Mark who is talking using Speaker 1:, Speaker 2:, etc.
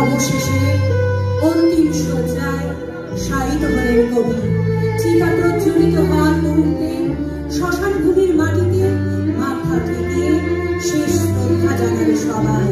Speaker 1: অবশেষে অন্তিম শয্যায় শায়িত হলেন কবি। চিতা প্রজ্বলিত হওয়ার মুহূর্তে শ্মশান ভূমির মাটিতে মাথা ঠেকিয়ে শেষ শ্রদ্ধা জানায় সবাই।